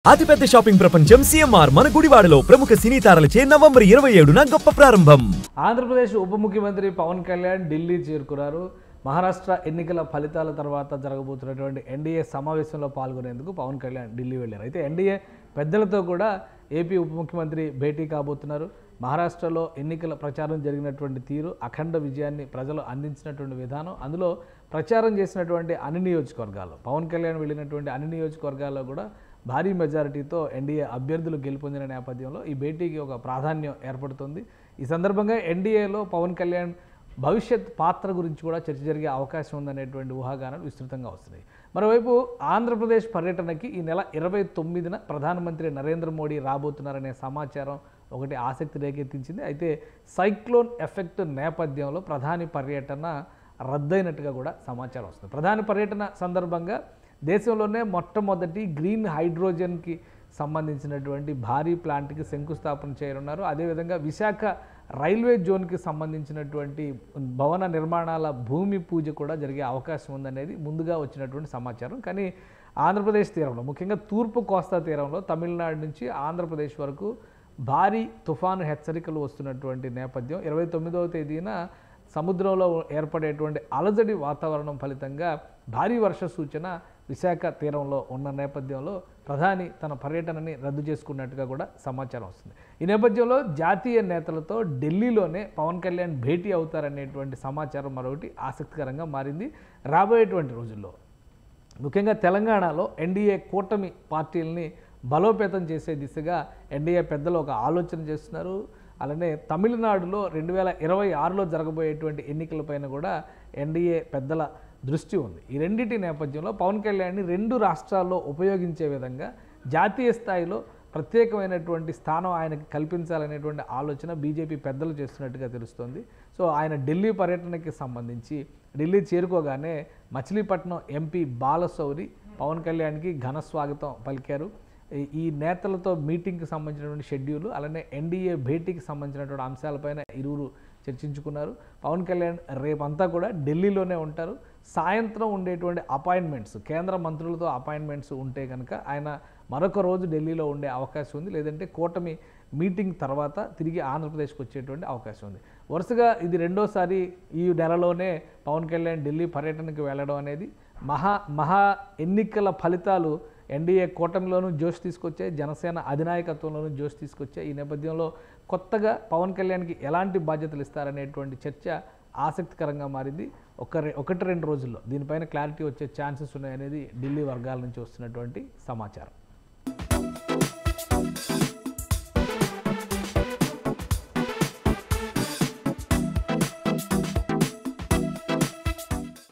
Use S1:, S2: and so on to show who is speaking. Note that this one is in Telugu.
S1: అతిపెద్ద షాపింగ్ ప్రపంచం సిఎంఆర్ మన గుడివాడలో ప్రముఖ సినీ తారలచే నవంబర్ 27న గొప్ప ప్రారంభం.
S2: ఆంధ్రప్రదేశ్ ఉప ముఖ్యమంత్రి పవన్ కళ్యాణ్ ఢిల్లీ చేరుకున్నారు. మహారాష్ట్ర ఎన్నికల ఫలితాల తర్వాత జరగబోతున్నటువంటి ఎన్డీఏ సమావేశంలో పాల్గొనేందుకు పవన్ కళ్యాణ్ ఢిల్లీ వెళ్ళారు. అయితే ఎన్డీఏ పెద్దలతో కూడా ఏపీ ఉప ముఖ్యమంత్రి భేటీ కాబోతున్నారు. మహారాష్ట్రలో ఎన్నికల ప్రచారం జరిగినటువంటి తీరు, అఖండ విజయాన్ని ప్రజలు అందించినటువంటి విధానం, అందులో ప్రచారం చేసినటువంటి అన్ని నియోజకవర్గాల్లో పవన్ కళ్యాణ్ వెళ్ళినటువంటి అన్ని నియోజకవర్గాల్లో కూడా భారీ మెజారిటీతో ఎన్డీఏ అభ్యర్థులు గెలుపొందిన నేపథ్యంలో ఈ భేటీకి ఒక ప్రాధాన్యం ఏర్పడుతుంది. ఈ సందర్భంగా ఎన్డీఏలో పవన్ కళ్యాణ్ భవిష్యత్ పాత్ర గురించి కూడా చర్చ జరిగే అవకాశం ఉందనేటువంటి ఊహాగానాలు విస్తృతంగా వస్తున్నాయి. మరోవైపు ఆంధ్రప్రదేశ్ పర్యటనకి ఈ నెల 29న ప్రధానమంత్రి నరేంద్ర మోడీ రాబోతున్నారనే సమాచారం ఒకటి ఆసక్తి రేకెత్తించింది. అయితే సైక్లోన్ ఎఫెక్ట్ నేపథ్యంలో ప్రధాని పర్యటన రద్దయినట్టుగా కూడా సమాచారం వస్తుంది. ప్రధాని పర్యటన సందర్భంగా దేశంలోనే మొట్టమొదటి గ్రీన్ హైడ్రోజన్కి సంబంధించినటువంటి భారీ ప్లాంట్కి శంకుస్థాపన చేయనున్నారు. అదేవిధంగా విశాఖ రైల్వే జోన్కి సంబంధించినటువంటి భవన నిర్మాణాల భూమి పూజ కూడా జరిగే అవకాశం ఉందనేది ముందుగా వచ్చినటువంటి సమాచారం. కానీ ఆంధ్రప్రదేశ్ తీరంలో, ముఖ్యంగా తూర్పు కోస్తా తీరంలో తమిళనాడు నుంచి ఆంధ్రప్రదేశ్ వరకు భారీ తుఫాను హెచ్చరికలు వస్తున్నటువంటి నేపథ్యం, 29వ తేదీన సముద్రంలో ఏర్పడేటువంటి అలజడి వాతావరణం ఫలితంగా భారీ వర్ష సూచన విశాఖ తీరంలో ఉన్న నేపథ్యంలో ప్రధాని తన పర్యటనని రద్దు చేసుకున్నట్టుగా కూడా సమాచారం వస్తుంది. ఈ నేపథ్యంలో జాతీయ నేతలతో ఢిల్లీలోనే పవన్ కళ్యాణ్ భేటీ అవుతారనేటువంటి సమాచారం మరొకటి ఆసక్తికరంగా మారింది. రాబోయేటువంటి రోజుల్లో ముఖ్యంగా తెలంగాణలో ఎన్డీఏ కూటమి పార్టీలని బలోపేతం చేసే దిశగా ఎన్డీఏ పెద్దలు ఒక ఆలోచన చేస్తున్నారు. అలానే తమిళనాడులో 2026లో జరగబోయేటువంటి ఎన్నికలపైన కూడా ఎన్డీఏ పెద్దల దృష్టి ఉంది. ఈ రెండింటి నేపథ్యంలో పవన్ కళ్యాణ్ని 2 రాష్ట్రాల్లో ఉపయోగించే విధంగా జాతీయ స్థాయిలో ప్రత్యేకమైనటువంటి స్థానం ఆయనకి కల్పించాలనేటువంటి ఆలోచన బీజేపీ పెద్దలు చేస్తున్నట్టుగా తెలుస్తోంది. సో ఆయన ఢిల్లీ పర్యటనకి సంబంధించి ఢిల్లీ చేరుకోగానే మచిలీపట్నం ఎంపీ బాలశౌరి పవన్ కళ్యాణ్కి ఘన స్వాగతం పలికారు. ఈ నేతలతో మీటింగ్కి సంబంధించినటువంటి షెడ్యూల్, అలానే ఎన్డీఏ భేటీకి సంబంధించినటువంటి అంశాలపైన ఇరువురు చర్చించుకున్నారు. పవన్ కళ్యాణ్ రేపంతా కూడా ఢిల్లీలోనే ఉంటారు. సాయంత్రం ఉండేటువంటి అపాయింట్మెంట్స్, కేంద్ర మంత్రులతో అపాయింట్మెంట్స్ ఉంటే కనుక ఆయన మరొక రోజు ఢిల్లీలో ఉండే అవకాశం ఉంది. లేదంటే కూటమి మీటింగ్ తర్వాత తిరిగి ఆంధ్రప్రదేశ్కి వచ్చేటువంటి అవకాశం ఉంది. వరుసగా ఇది రెండోసారి ఈ నెలలోనే పవన్ కళ్యాణ్ ఢిల్లీ పర్యటనకు వెళ్ళడం అనేది మహా ఎన్నికల ఫలితాలు ఎన్డీఏ కూటమిలోనూ జోష్ తీసుకొచ్చాయి, జనసేన అధినాయకత్వంలోనూ జోష్ తీసుకొచ్చాయి. ఈ నేపథ్యంలో కొత్తగా పవన్ కళ్యాణ్కి ఎలాంటి బాధ్యతలు ఇస్తారనేటువంటి చర్చ ఆసక్తికరంగా మారింది. 1-2 రోజుల్లో దీనిపైన క్లారిటీ వచ్చే ఛాన్సెస్ ఉన్నాయనేది ఢిల్లీ వర్గాల నుంచి వస్తున్నటువంటి సమాచారం.